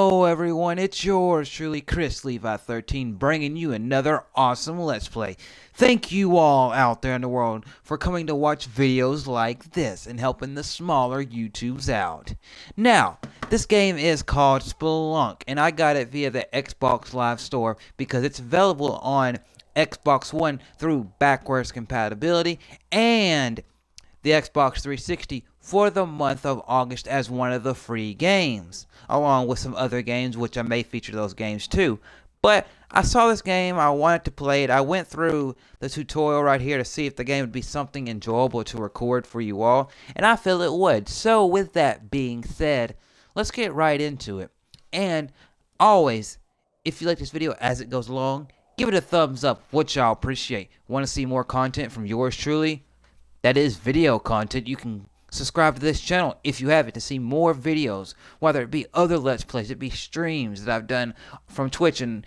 Hello everyone, it's yours truly, Chrislevi13, bringing you another awesome Let's Play. Thank you all out there in the world for coming to watch videos like this and helping the smaller YouTubes out. Now, this game is called Spelunky, and I got it via the Xbox Live Store because it's available on Xbox One through backwards compatibility and the Xbox 360 for the month of August as one of the free games, along with some other games which I may feature those games too. But I saw this game, I wanted to play it. I went through the tutorial right here to see if the game would be something enjoyable to record for you all, and I feel it would. So with that being said, let's get right into it. And always, if you like this video as it goes along, give it a thumbs up, which I'll appreciate. Want to see more content from yours truly? That is video content. You can subscribe to this channel if you have it to see more videos, whether it be other Let's Plays, it be streams that I've done from Twitch and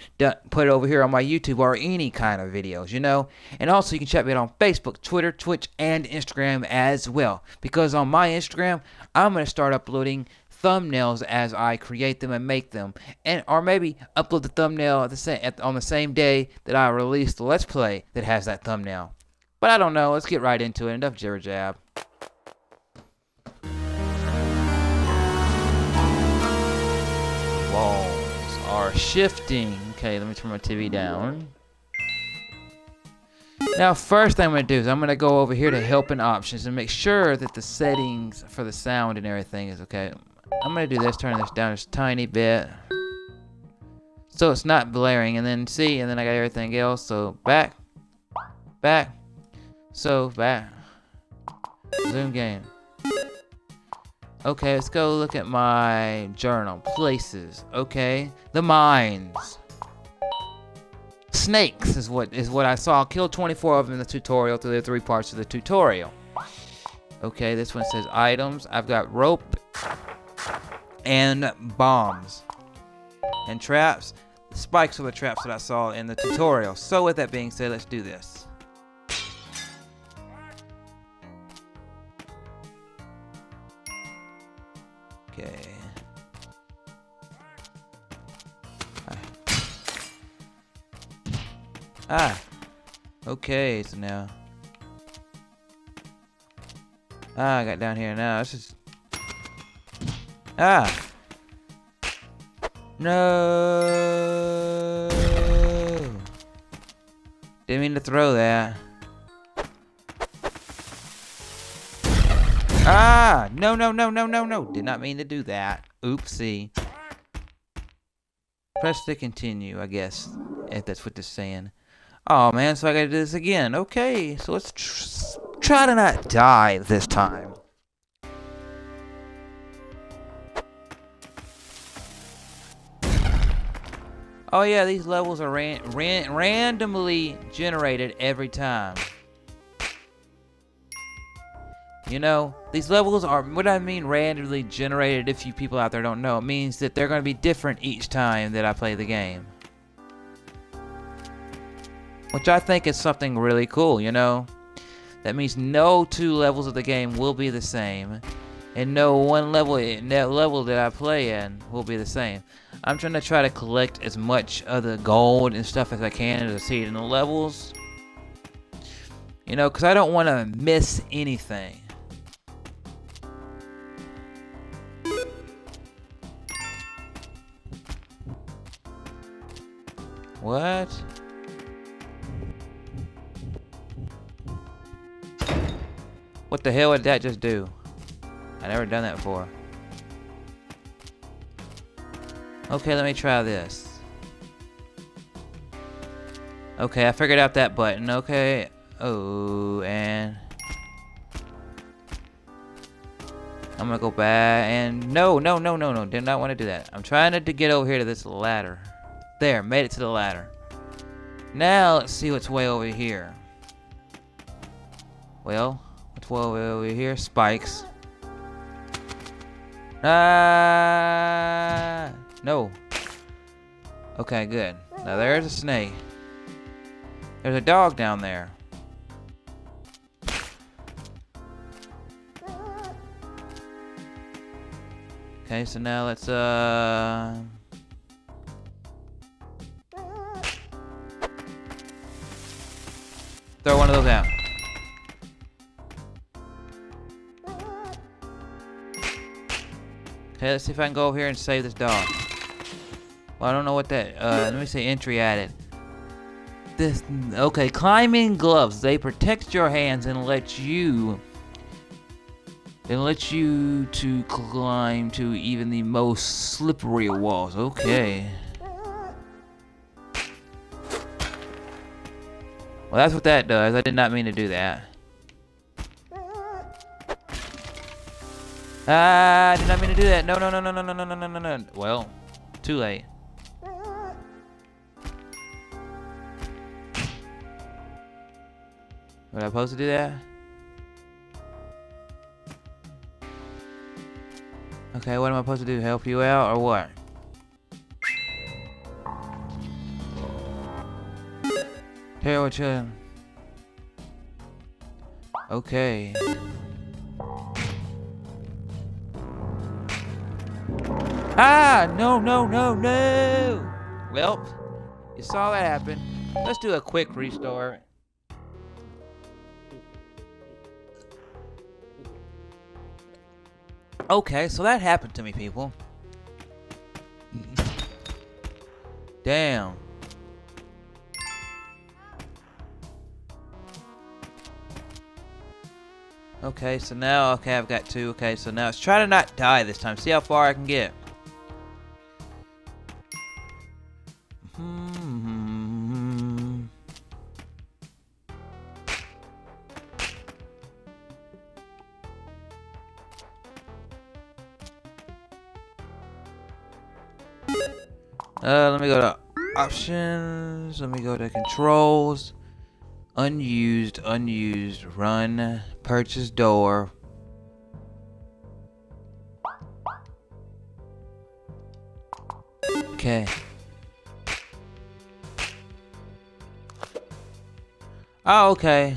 put it over here on my YouTube, or any kind of videos, you know. And also you can check me out on Facebook, Twitter, Twitch, and Instagram as well, because on my Instagram I'm going to start uploading thumbnails as I create them and make them, and or maybe upload the thumbnail on the same day that I release the Let's Play that has that thumbnail. But I don't know. Let's get right into it. Enough jibber jab. Walls are shifting. Okay, let me turn my TV down. Now, first thing I'm going to do is I'm going to go over here to help and options and make sure that the settings for the sound and everything is okay. I'm going to do this, turn this down just a tiny bit, so it's not blaring. And then see, and then I got everything else. So back. So back. Zoom game. Okay, let's go look at my journal. Places. Okay. The mines. Snakes is what I saw. I killed 24 of them in the tutorial through the 3 parts of the tutorial. Okay, this one says items. I've got rope and bombs. And traps. The spikes are the traps that I saw in the tutorial. So with that being said, let's do this. Okay. Okay, so now. I got down here now. This is. No. Didn't mean to throw that. No. Did not mean to do that. Oopsie. Press to continue, I guess, if that's what they're saying. Oh, man, so I gotta do this again. Okay, so let's try to not die this time. Oh, yeah, these levels are randomly generated every time. You know, these levels are, what I mean randomly generated, if you people out there don't know, it means that they're going to be different each time that I play the game. Which I think is something really cool, you know. That means no 2 levels of the game will be the same. And no one level, that level that I play in will be the same. I'm trying to collect as much of the gold and stuff as I can to see it in the levels. You know, because I don't want to miss anything. What? What the hell did that just do? I never done that before. Okay, let me try this. Okay, I figured out that button. Okay. Oh, and I'm gonna go back and no. Did not want to do that. I'm trying to get over here to this ladder. There, made it to the ladder. Now let's see what's way over here. Well, what's way over here? Spikes. No. Okay, good. Now there's a snake. There's a dog down there. Okay, so now let's Throw one of those out. Okay, let's see if I can go over here and save this dog. Well, I don't know what that, let me say entry added. This, okay, climbing gloves. They protect your hands and let you to climb to even the most slippery walls. Okay. Well, that's what that does. I did not mean to do that. I did not mean to do that. No. Well, too late. Was I supposed to do that? Okay, what am I supposed to do? Help you out or what? Here, what you... Okay. Ah! No! Well, you saw that happen. Let's do a quick restart. Okay, so that happened to me, people. Damn. Okay, so now, okay, I've got two. Okay, so now let's try to not die this time. See how far I can get. Let me go to options. Let me go to controls. Unused, run, purchase door. Okay. Oh, okay.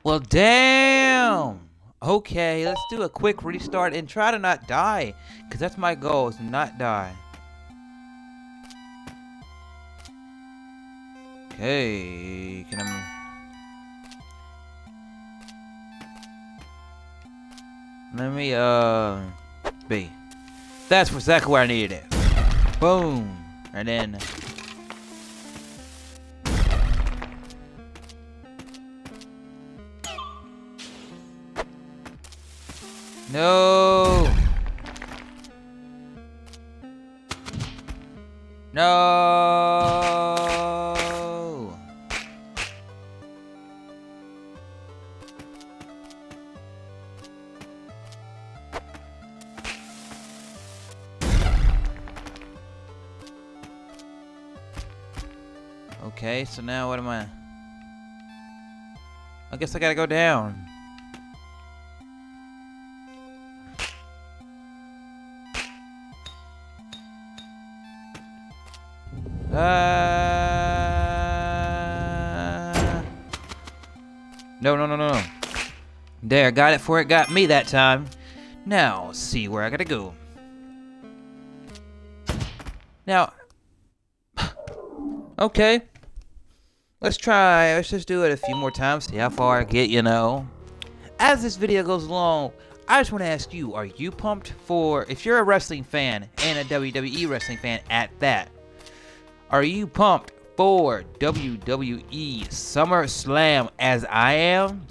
Well, damn. Okay, let's do a quick restart and try to not die, because that's my goal, is to not die. Okay, can I... Let me, B. That's exactly where I needed it. Boom. And then... No! No! Okay, so now what am I? I guess I gotta go down. No. There, got it before it got me that time. Now, see where I gotta go. Now, okay. Let's just do it a few more times, see how far I get, you know. As this video goes along, I just want to ask you, are you pumped for, if you're a wrestling fan, and a WWE wrestling fan at that, are you pumped for WWE SummerSlam as I am?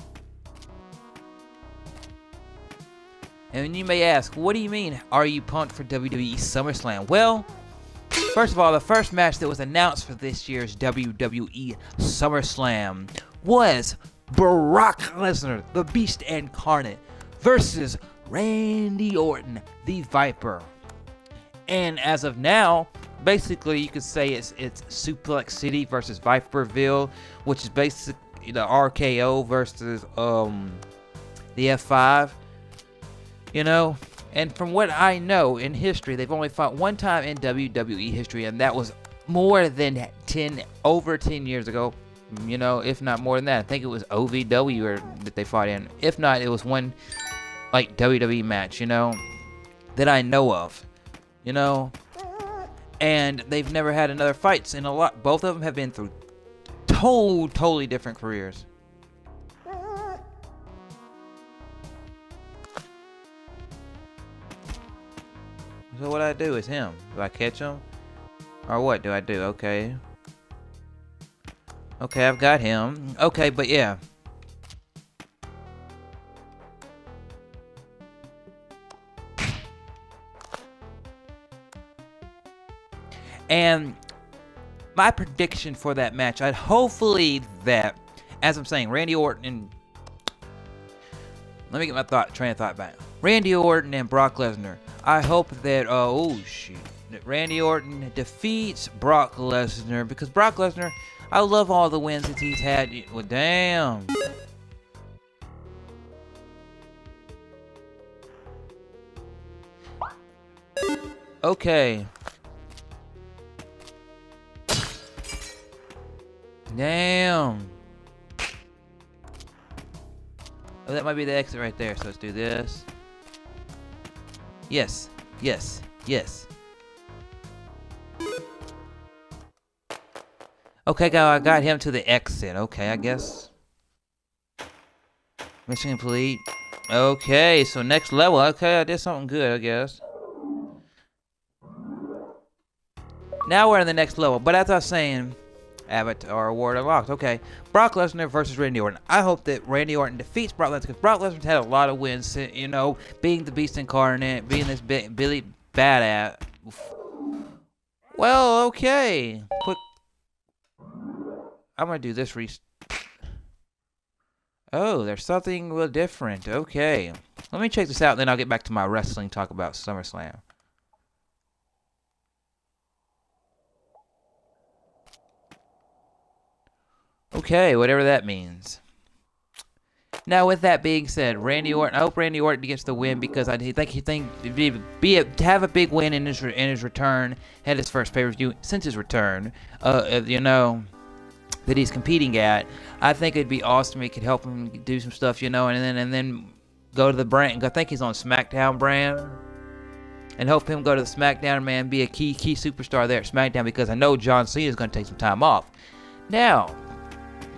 And you may ask, what do you mean, are you pumped for WWE SummerSlam? Well, first of all, the first match that was announced for this year's WWE SummerSlam was Brock Lesnar, the Beast Incarnate, versus Randy Orton, the Viper. And as of now, basically you could say it's Suplex City versus Viperville, which is basically the RKO versus the F5, you know. And from what I know in history, they've only fought one time in WWE history, and that was more than over 10 years ago, you know, if not more than that. I think it was OVW that they fought in. If not, it was one like WWE match, you know, that I know of, you know. and they've never had another fight in a lot. Both of them have been through totally different careers. So what I do is him. Do I catch him? Or what do I do? Okay. Okay, I've got him. Okay, but yeah. And my prediction for that match, I'd hopefully that, as I'm saying, Randy Orton and... Let me get my train of thought back. Randy Orton and Brock Lesnar. I hope that, that Randy Orton defeats Brock Lesnar, because Brock Lesnar, I love all the wins that he's had. Well, damn. Okay. Damn. Oh, that might be the exit right there. So let's do this. Yes. Yes. Yes. Okay, I got him to the exit. Okay, I guess. Mission complete. Okay, so next level. Okay, I did something good, I guess. Now we're in the next level. But as I was saying, Avatar Award unlocked. Okay, Brock Lesnar versus Randy Orton. I hope that Randy Orton defeats Brock Lesnar, because Brock Lesnar's had a lot of wins. You know, being the Beast Incarnate, being this Billy Badass. Well, okay. I'm gonna do this Oh, there's something a little different. Okay. Let me check this out, and then I'll get back to my wrestling talk about SummerSlam. Okay, whatever that means. Now, with that being said, Randy Orton, I hope Randy Orton gets the win, because I think to have a big win in his return, had his first pay-per-view since his return, you know, that he's competing at. I think it'd be awesome. It could help him do some stuff, you know, and then go to the brand. I think he's on SmackDown brand, and help him go to the SmackDown, man, be a key superstar there at SmackDown, because I know John Cena is going to take some time off. Now,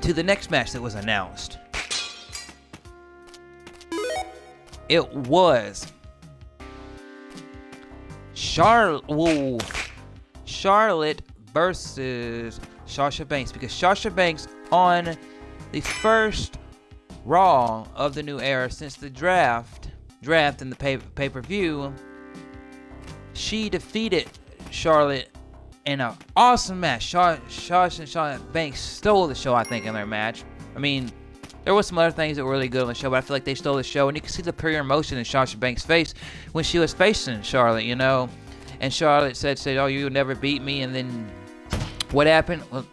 to the next match that was announced. It was Charlotte versus Sasha Banks, because Sasha Banks, on the first Raw of the new era since the draft and the pay-per-view, she defeated Charlotte in an awesome match. Sasha and Charlotte Banks stole the show, I think, in their match. I mean, there was some other things that were really good on the show, but I feel like they stole the show. And you can see the pure emotion in Sasha Banks' face when she was facing Charlotte, you know. And Charlotte said, oh, you'll never beat me. And then what happened? Well,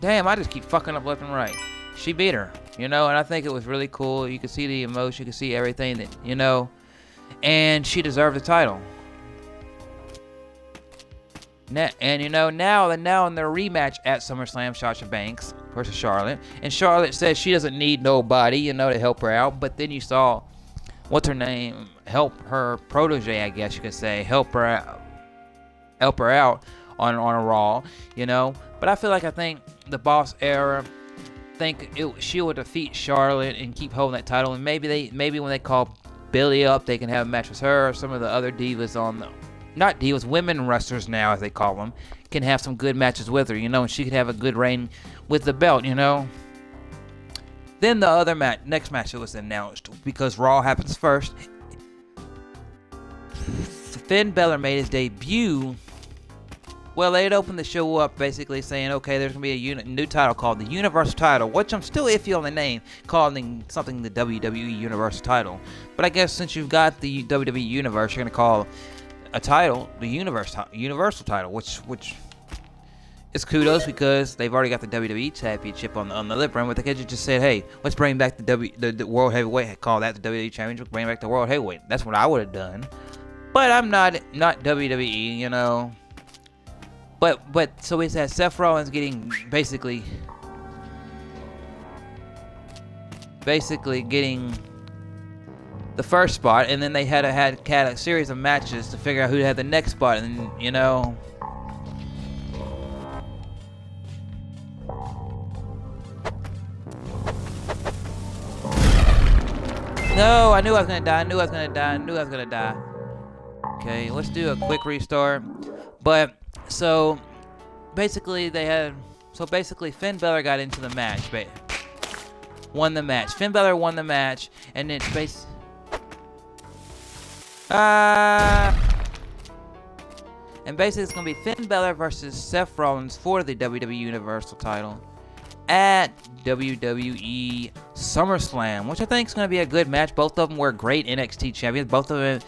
damn, I just keep fucking up left and right. She beat her, you know. And I think it was really cool. You could see the emotion. You could see everything that, you know. And she deserved the title. And you know, now in their rematch at SummerSlam, Sasha Banks versus Charlotte, and Charlotte says she doesn't need nobody, you know, to help her out. But then you saw, what's her name, help her protege, I guess you could say, help her out on a Raw, you know. But I think the Boss era, she will defeat Charlotte and keep holding that title, and maybe when they call Billy up, they can have a match with her, or some of the other divas on the. Not divas, women wrestlers now, as they call them, can have some good matches with her, you know, and she could have a good reign with the belt, you know. Then the other next match that was announced, because Raw happens first. Finn Balor made his debut. Well, they'd opened the show up basically saying, okay, there's going to be a new title called the Universal title, which I'm still iffy on the name, calling something the WWE Universal title. But I guess since you've got the WWE Universe, you're going to call a title the Universal title, which is kudos, because they've already got the WWE Championship on the other brand. But they could have just said, hey, let's bring back the World Heavyweight, call that the WWE Championship, bring back the World Heavyweight. That's what I would have done. But I'm not WWE, you know. But so it's that Seth Rollins getting basically getting the first spot, and then they had a series of matches to figure out who had the next spot, and you know, No, I knew I was gonna die. I knew I was gonna die. I knew I was gonna die. Okay, let's do a quick restart. But so basically Finn Balor got into the match, but won the match. Finn Balor won the match, and it's and basically it's gonna be Finn Balor versus Seth Rollins for the WWE Universal title at WWE SummerSlam, which I think is going to be a good match. Both of them were great NXT champions. Both of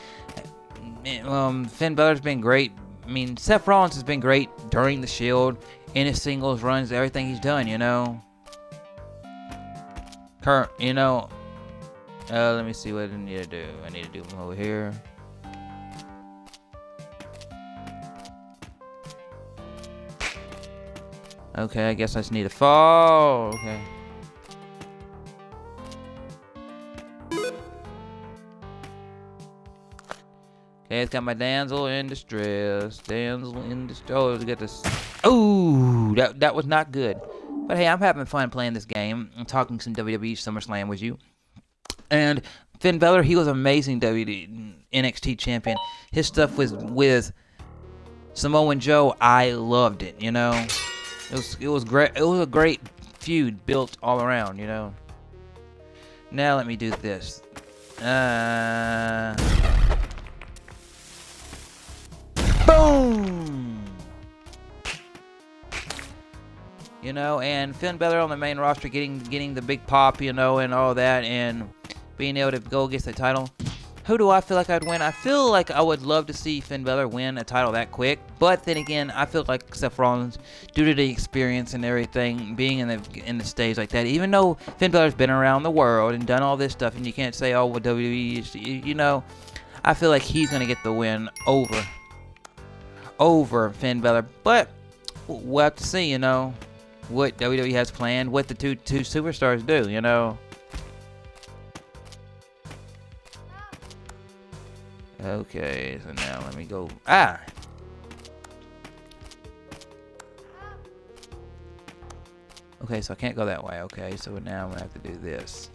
them, Finn Balor's been great. I mean, Seth Rollins has been great during the Shield, in his singles runs, everything he's done, you know. Let me see what I need to do. I need to do him over here. Okay, I guess I just need to fall. Okay. Okay, it's got my damsel in distress. Damsel in distress. Oh, let's get this. Oh, that was not good. But hey, I'm having fun playing this game. I'm talking some WWE SummerSlam with you. And Finn Balor, he was amazing NXT champion. His stuff was with Samoa Joe. I loved it, you know. It was great. It was a great feud built all around, you know. Now let me do this. Boom! You know, and Finn Balor on the main roster getting the big pop, you know, and all that, and being able to go against the title. Who do I feel like I'd win? I feel like I would love to see Finn Balor win a title that quick, but then again, I feel like Seth Rollins, due to the experience and everything, being in the stage like that, even though Finn Balor's been around the world and done all this stuff, and you can't say, oh, well, WWE is, you know, I feel like he's gonna get the win over Finn Balor, but we'll have to see, you know, what WWE has planned, what the two superstars do, you know. Okay, so now let me go. Okay, so I can't go that way. Okay, so now I'm gonna have to do this.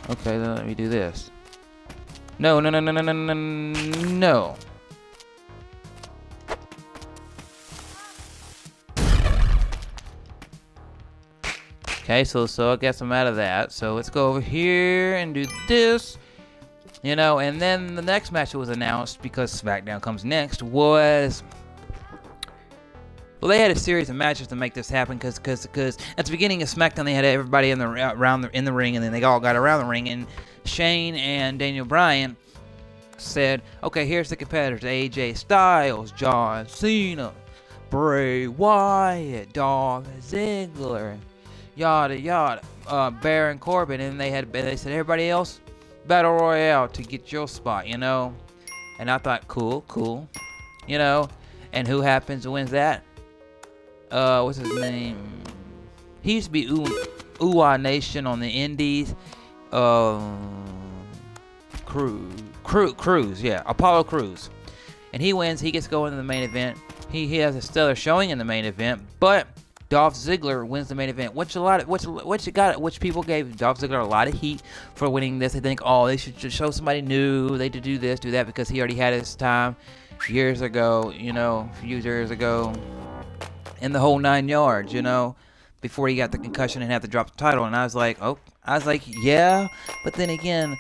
Okay, then let me do this. No. Okay, so I guess I'm out of that. So let's go over here and do this. You know, and then the next match that was announced, because SmackDown comes next, was... Well, they had a series of matches to make this happen, because at the beginning of SmackDown, they had everybody in the ring, and then they all got around the ring, and Shane and Daniel Bryan said, okay, here's the competitors: AJ Styles, John Cena, Bray Wyatt, Dolph Ziggler, yada yada, Baron Corbin, and they said everybody else battle royale to get your spot, you know. And I thought, cool, you know. And who happens to win that? What's his name? He used to be Uwa Nation on the Indies. Cruz, yeah, Apollo Cruz. And he wins. He gets to go into the main event. He has a stellar showing in the main event, but Dolph Ziggler wins the main event, which people gave Dolph Ziggler a lot of heat for winning this. They think, oh, they should just show somebody new. They should do this, do that, because he already had his time years ago, you know, a few years ago, in the whole 9 yards, you know, before he got the concussion and had to drop the title. And I was like, yeah, but then again,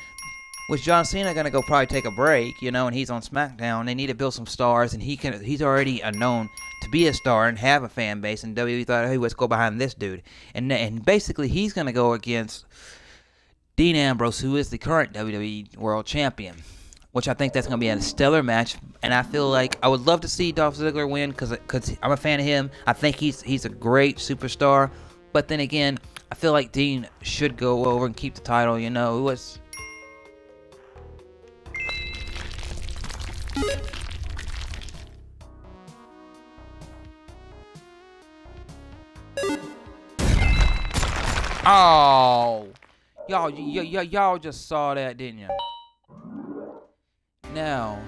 was John Cena gonna go probably take a break, you know, and he's on SmackDown? They need to build some stars, and he's already known to be a star and have a fan base, and WWE thought, hey, let's go behind this dude. And basically he's gonna go against Dean Ambrose, who is the current WWE World Champion, which I think that's gonna be a stellar match. And I feel like I would love to see Dolph Ziggler win, because I'm a fan of him. I think he's a great superstar. But then again, I feel like Dean should go over and keep the title, you know. It was... Oh, y'all just saw that, didn't you? Now,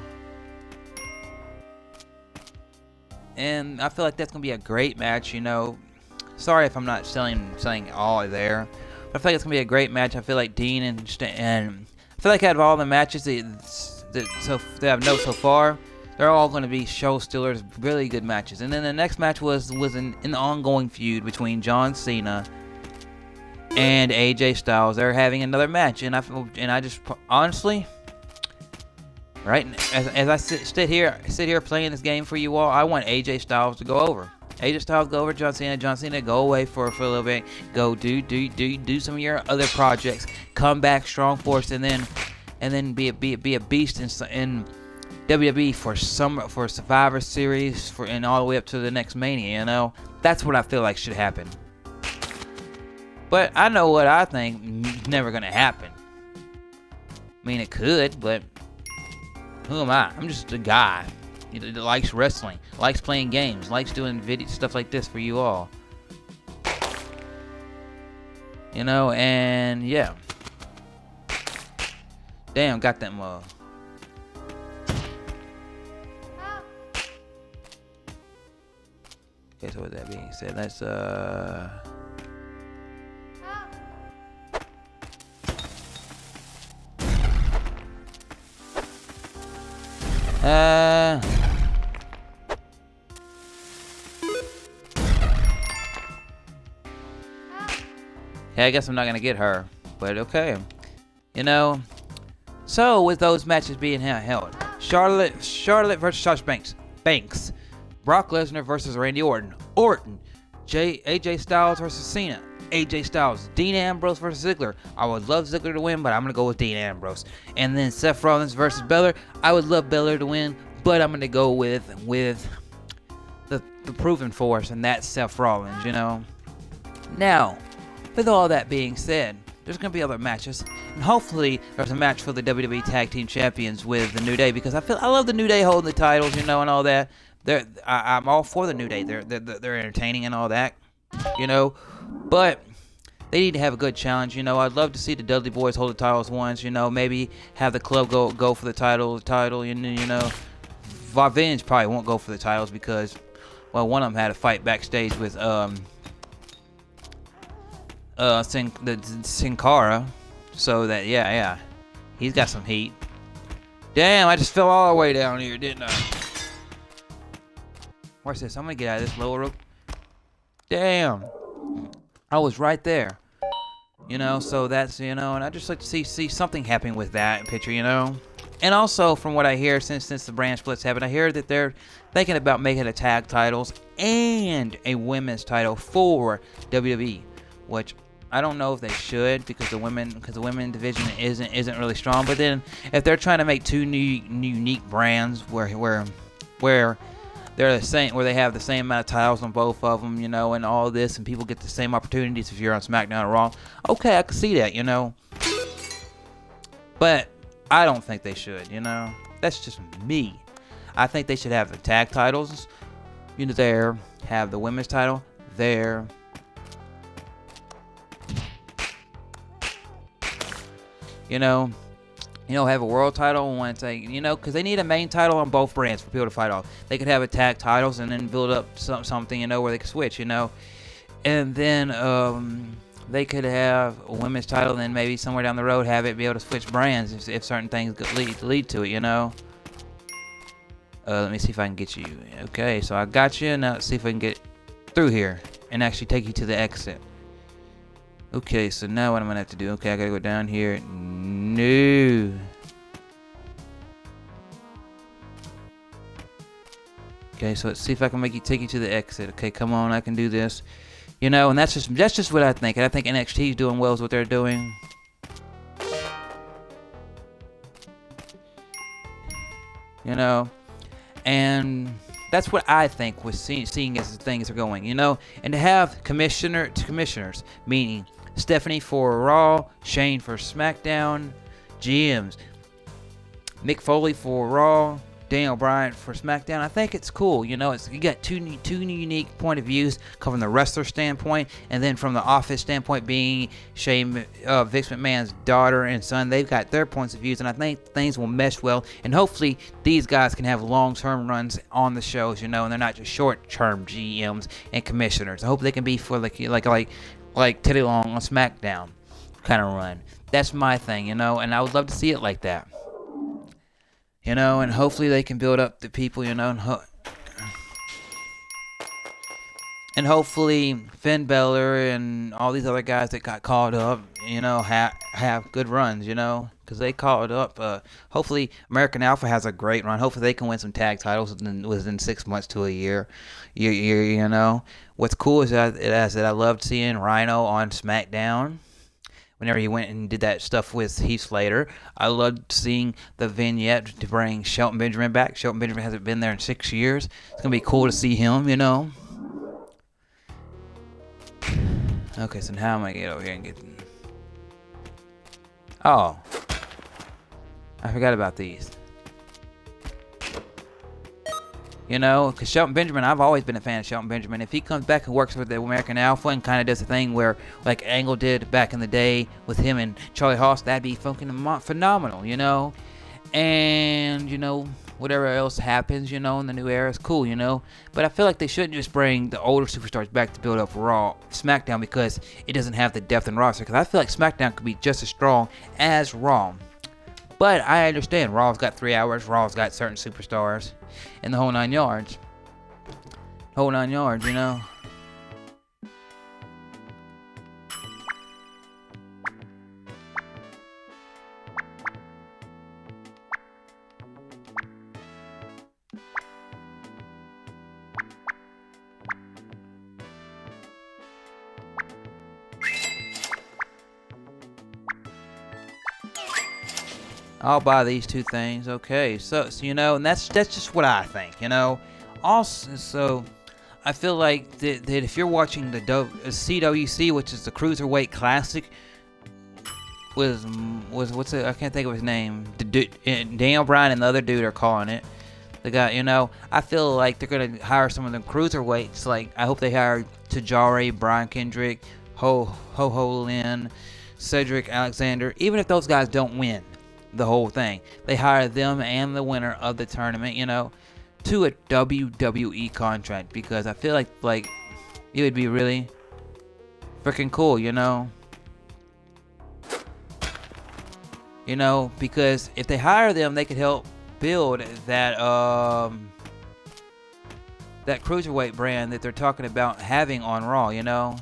and I feel like that's gonna be a great match. You know, sorry if I'm not saying all there, but I feel like it's gonna be a great match. I feel like Dean and I feel like out of all the matches that I've known so far, they're all going to be show stealers, really good matches. And then the next match was an ongoing feud between John Cena and AJ Styles. They're having another match, and I just honestly, right as I sit here playing this game for you all, I want AJ Styles to go over. AJ Styles go over John Cena. John Cena go away for a little bit. Go do some of your other projects. Come back strong for us, and then be a beast in WWE for Survivor Series and all the way up to the next Mania. You know, that's what I feel like should happen. But I know what I think never gonna happen. I mean, it could, but who am I? I'm just a guy that likes wrestling, likes playing games, likes doing video stuff like this for you all. You know, and yeah. Damn, got them. Okay, so with that being said, let's yeah, I guess I'm not gonna get her, but okay. You know, so with those matches being held, Charlotte versus Sasha Banks, Brock Lesnar versus Randy Orton, AJ Styles versus Cena, AJ Styles, Dean Ambrose versus Ziggler. I would love Ziggler to win, but I'm gonna go with Dean Ambrose. And then Seth Rollins versus Beller. I would love Beller to win, but I'm gonna go with the proven force, and that's Seth Rollins. You know. Now, with all that being said, there's going to be other matches, and hopefully there's a match for the WWE Tag Team Champions with the New Day, because I love the New Day holding the titles, you know, and all that. I'm all for the New Day. They're entertaining and all that, you know, but they need to have a good challenge, you know. I'd love to see the Dudley Boys hold the titles once, you know, maybe have the club go for the title, you know. Vince probably won't go for the titles because, well, one of them had a fight backstage with Sin Cara, so that yeah, he's got some heat. Damn, I just fell all the way down here, didn't I? What's this? I'm gonna get out of this lower rope. Damn, I was right there. You know, so that's, you know, and I just like to see something happening with that picture, you know. And also, from what I hear, since the brand splits happened, I hear that they're thinking about making a tag titles and a women's title for WWE, which I don't know if they should, because the women division isn't really strong. But then if they're trying to make two unique brands where they're the same, where they have the same amount of titles on both of them, you know, and all this, and people get the same opportunities if you're on SmackDown or Raw, okay, I can see that, you know. But I don't think they should, you know. That's just me. I think they should have the tag titles, you know, there, have the women's title there. You know, have a world title and one thing, you know, because they need a main title on both brands for people to fight off. They could have a tag titles and then build up something, you know, where they could switch, you know. And then they could have a women's title, and then maybe somewhere down the road have it be able to switch brands if certain things could lead to it, you know. Let me see if I can get you. Okay, so I got you. Now let's see if I can get through here and actually take you to the exit. Okay, so now what I'm gonna have to do? Okay, I gotta go down here. No. Okay, so let's see if I can take you to the exit. Okay, come on, I can do this. You know, and that's just what I think. And I think NXT is doing well with what they're doing. You know, and that's what I think with seeing as things are going. You know, and to have commissioners, meaning Stephanie for Raw, Shane for SmackDown, GMs, Mick Foley for Raw, Daniel Bryan for SmackDown. I think it's cool. You know, you got two unique point of views, coming from the wrestler standpoint, and then from the office standpoint, being Vince McMahon's daughter and son. They've got their points of views, and I think things will mesh well. And hopefully, these guys can have long-term runs on the shows. You know, and they're not just short-term GMs and commissioners. I hope they can be for like Teddy Long on SmackDown kind of run. That's my thing. You know, and I would love to see it like that. You know, and hopefully they can build up the people, you know, and hopefully Finn Balor and all these other guys that got called up, you know, have good runs, you know, because they called up. Hopefully American Alpha has a great run. Hopefully they can win some tag titles within 6 months to a year. You know, what's cool is that I loved seeing Rhino on SmackDown. Whenever he went and did that stuff with Heath Slater, I loved seeing the vignette to bring Shelton Benjamin back. Shelton Benjamin hasn't been there in 6 years. It's going to be cool to see him, you know. Okay, so how am I going to get over here and get... Oh. I forgot about these. You know, because Shelton Benjamin, I've always been a fan of Shelton Benjamin. If he comes back and works with the American Alpha and kind of does the thing where, like Angle did back in the day with him and Charlie Haas, that'd be fucking phenomenal, you know? And, you know, whatever else happens, you know, in the new era is cool, you know? But I feel like they shouldn't just bring the older superstars back to build up SmackDown because it doesn't have the depth and roster. Because I feel like SmackDown could be just as strong as Raw. But I understand, Raw's got 3 hours, Raw's got certain superstars, and the whole 9 yards. Whole 9 yards, you know. I'll buy these two things. Okay, so you know, and that's just what I think, you know. Also, so I feel like that if you're watching the CWC, which is the Cruiserweight Classic, was what's it? I can't think of his name. Daniel Bryan and the other dude are calling it. The guy, you know, I feel like they're gonna hire some of them cruiserweights. Like I hope they hire Tajiri, Brian Kendrick, Ho Lin, Cedric Alexander. Even if those guys don't win the whole thing, they hire them and the winner of the tournament, you know, to a WWE contract, because I feel like it would be really freaking cool, you know. You know, because if they hire them, they could help build that that cruiserweight brand that they're talking about having on Raw, you know.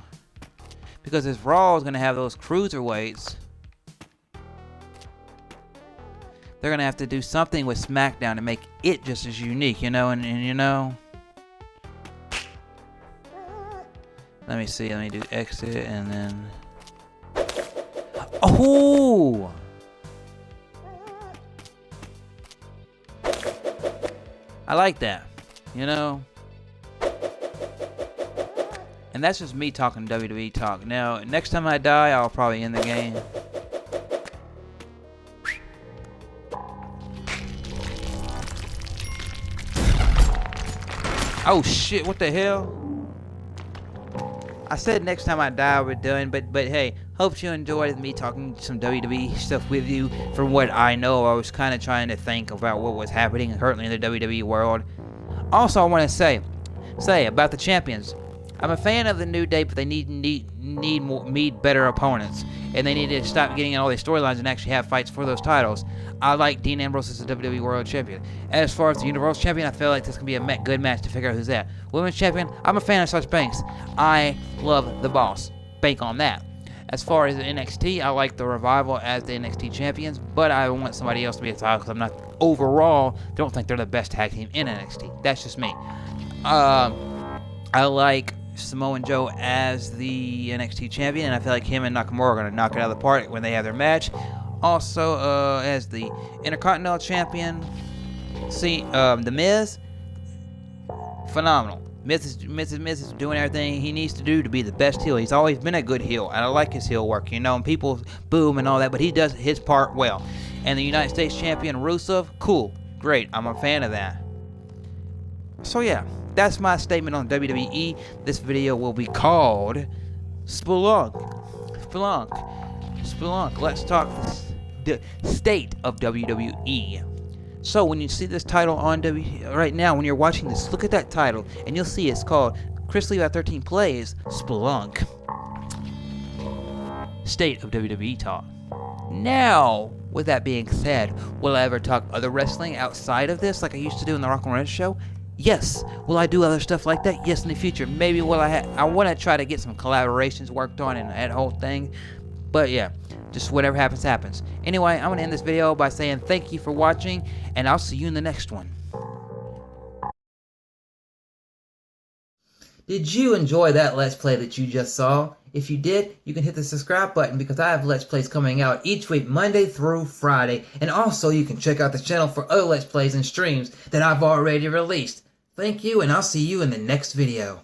Because if Raw is going to have those cruiserweights, they're going to have to do something with SmackDown to make it just as unique, you know, and you know. Let me see, let me do exit and then... Oh! I like that, you know. And that's just me talking WWE talk. Now, next time I die, I'll probably end the game. Oh shit, what the hell? I said next time I die we're done, but hey, hope you enjoyed me talking some WWE stuff with you. From what I know, I was kind of trying to think about what was happening currently in the WWE world. Also, I want to say about the champions. I'm a fan of the New Day, but they need better opponents, and they need to stop getting in all these storylines and actually have fights for those titles. I like Dean Ambrose as the WWE World Champion. As far as the Universal Champion, I feel like this can be a good match to figure out who's that. Women's Champion, I'm a fan of Sasha Banks. I love the boss. Bank on that. As far as the NXT, I like the Revival as the NXT champions, but I want somebody else to be a title because I'm not overall don't think they're the best tag team in NXT. That's just me. I like Samoa Joe as the NXT champion, and I feel like him and Nakamura are going to knock it out of the park when they have their match. Also, as the Intercontinental champion, The Miz, phenomenal. Miz is doing everything he needs to do to be the best heel. He's always been a good heel, and I like his heel work, you know, and people boom and all that, but he does his part well. And the United States champion, Rusev, cool. great. I'm a fan of that. So yeah, that's my statement on WWE. This video will be called Spelunky. Let's talk the state of WWE. So when you see this title on right now, when you're watching this, look at that title, and you'll see it's called Chrislevi13 Plays Spelunk. State of WWE talk. Now, with that being said, will I ever talk other wrestling outside of this, like I used to do in the Rock and Red Show? Yes. Will I do other stuff like that? Yes, in the future. Maybe will I want to try to get some collaborations worked on and that whole thing. But yeah, just whatever happens, happens. Anyway, I'm going to end this video by saying thank you for watching, and I'll see you in the next one. Did you enjoy that Let's Play that you just saw? If you did, you can hit the subscribe button because I have Let's Plays coming out each week, Monday through Friday. And also, you can check out the channel for other Let's Plays and streams that I've already released. Thank you, and I'll see you in the next video.